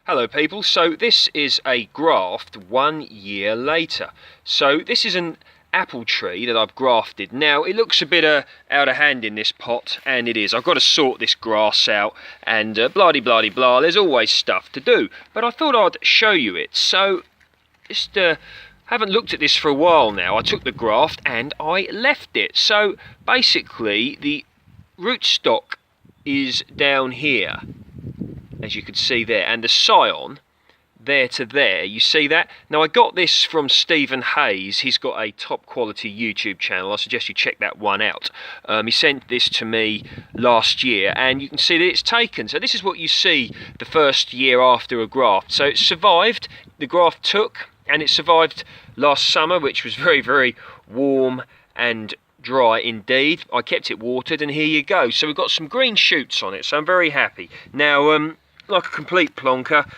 Hello people, so this is a graft 1 year later. So this is an apple tree that I've grafted. Now it looks a bit out of hand in this pot, and it is. I've got to sort this grass out and blah-de-blah-de-blah. There's always stuff to do, but I thought I'd show you it. So just haven't looked at this for a while now. I took the graft and I left it. So basically the rootstock is down here, as you can see there, and the scion there to there, you see that? Now I got this from Stephen Hayes. He's got a top quality YouTube channel. I suggest you check that one out. He sent this to me last year and you can see that it's taken. So this is what you see the first year after a graft. So it survived, the graft took, and it survived last summer, which was very, very warm and dry indeed. I kept it watered and here you go. So we've got some green shoots on it, so I'm very happy. Now like a complete plonker,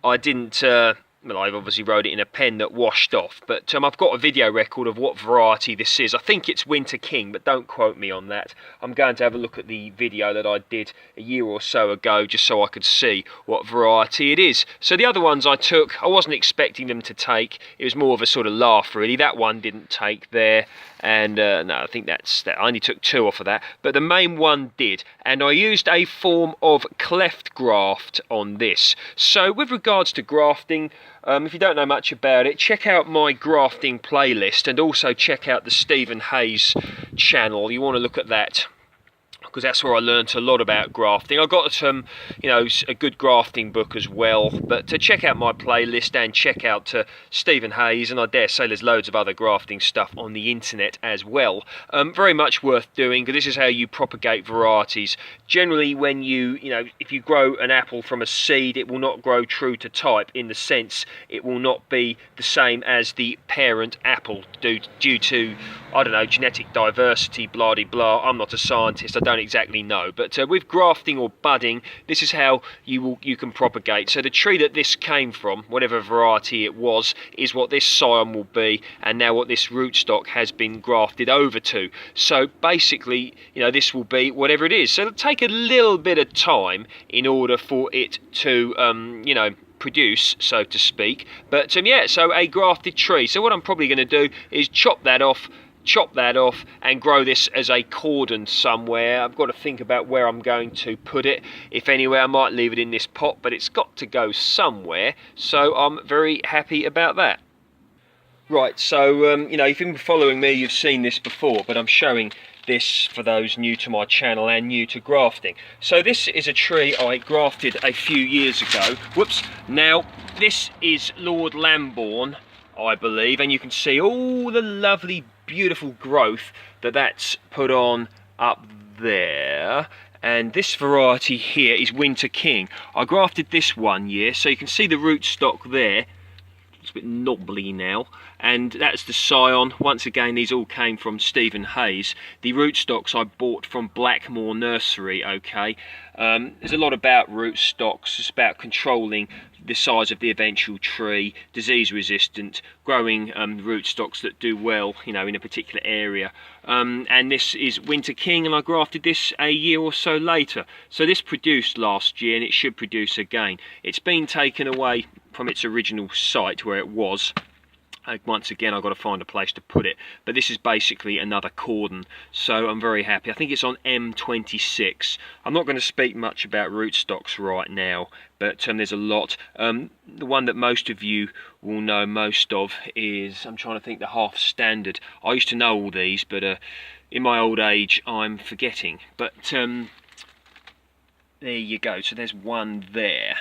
I didn't, well, I obviously wrote it in a pen that washed off, but I've got a video record of what variety this is. I think it's Winter King, but don't quote me on that. I'm going to have a look at the video that I did a year or so ago, just so I could see what variety it is. So the other ones I took, I wasn't expecting them to take. It was more of a sort of laugh, really. That one didn't take there, and no, I think that I only took 2 off of that, but the main one did, and I used a form of cleft graft on this. So with regards to grafting, if you don't know much about it, check out my grafting playlist and also check out the Stephen Hayes channel. You want to look at that, because that's where I learnt a lot about grafting. I got you know, a good grafting book as well, but to check out my playlist and check out Stephen Hayes, and I dare say there's loads of other grafting stuff on the internet as well. Very much worth doing, because this is how you propagate varieties. Generally, when you know, if you grow an apple from a seed, it will not grow true to type, in the sense it will not be the same as the parent apple due to, I don't know, genetic diversity, blah de blah. I'm not a scientist, I don't exactly know, but with grafting or budding, this is how you can propagate. So the tree that this came from, whatever variety it was, is what this scion will be, and now what this rootstock has been grafted over to. So basically, you know, this will be whatever it is. So it'll take a little bit of time in order for it to you know, produce, so to speak. But yeah, so a grafted tree. So what I'm probably going to do is chop that off and grow this as a cordon somewhere. I've got to think about where I'm going to put it. If anywhere, I might leave it in this pot, but it's got to go somewhere, so I'm very happy about that. Right, so you know, if you've been following me, you've seen this before, but I'm showing this for those new to my channel and new to grafting. So this is a tree I grafted a few years ago. Whoops. Now this is Lord Lambourne, I believe, and you can see all the lovely beautiful growth that's put on up there. And this variety here is Winter King. I grafted this 1 year, so you can see the rootstock there. It's a bit knobbly now, and that's the scion. Once again, these all came from Stephen Hayes. The rootstocks I bought from Blackmore Nursery. Okay, there's a lot about rootstocks. It's about controlling the size of the eventual tree, disease resistant, growing rootstocks that do well, you know, in a particular area. And this is Winter King, and I grafted this a year or so later. So this produced last year, and it should produce again. It's been taken away from its original site where it was. Once again, I've got to find a place to put it, but this is basically another cordon, so I'm very happy. I think it's on M26. I'm not going to speak much about rootstocks right now, but there's a lot. The one that most of you will know most of is, I'm trying to think, the half standard. I used to know all these, but in my old age I'm forgetting. But there you go, so there's one there.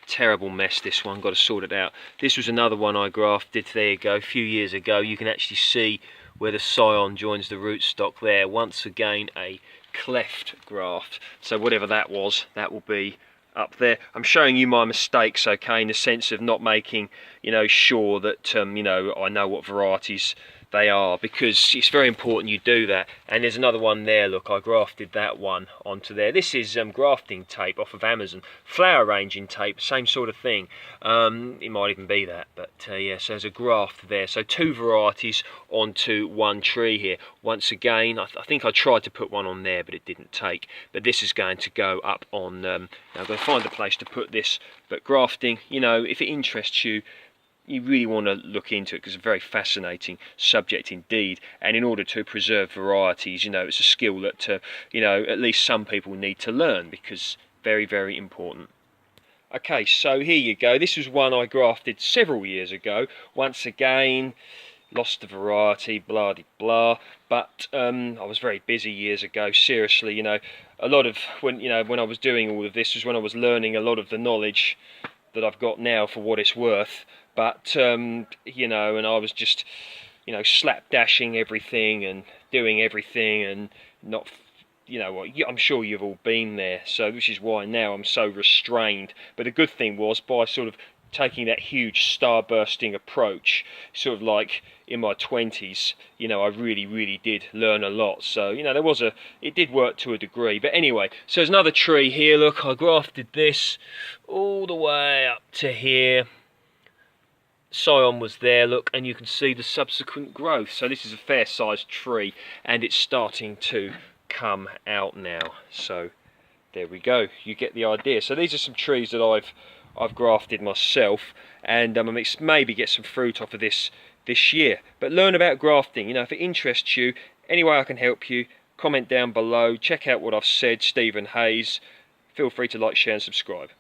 Terrible mess, this one, got to sort it out. This was another one I grafted, there you go, a few years ago. You can actually see where the scion joins the rootstock there. Once again, a cleft graft, so whatever that was, that will be up there. I'm showing you my mistakes, okay, in the sense of not making, you know, sure that you know, I know what varieties They are, because it's very important you do that. And there's another one there, look, I grafted that one onto there. This is grafting tape off of Amazon, flower arranging tape, same sort of thing. It might even be that, but yeah, so there's a graft there. So 2 varieties onto 1 tree here. Once again, I think I tried to put one on there, but it didn't take. But this is going to go up on, now I'm going to find a place to put this. But grafting, you know, if it interests you, you really want to look into it, because it's a very fascinating subject indeed. And in order to preserve varieties, you know, it's a skill that you know, at least some people need to learn, because very, very important. Okay, so here you go. This was one I grafted several years ago. Once again, lost the variety, blah de blah. But I was very busy years ago. Seriously, you know, a lot of when I was doing all of this was when I was learning a lot of the knowledge that I've got now, for what it's worth. But you know, and I was just, you know, slapdashing everything and doing everything, and not, you know what, I'm sure you've all been there. So this is why now I'm so restrained. But the good thing was, by sort of taking that huge starbursting approach, sort of like in my 20s, you know, I really did learn a lot. So, you know, it did work to a degree. But anyway, so there's another tree here. Look, I grafted this all the way up to here. Scion was there, look, and you can see the subsequent growth. So this is a fair sized tree, and it's starting to come out now. So there we go, you get the idea. So these are some trees that I've grafted myself, and maybe get some fruit off of this year. But learn about grafting, you know, if it interests you, any way I can help you, comment down below. Check out what I've said, Stephen Hayes. Feel free to like, share and subscribe.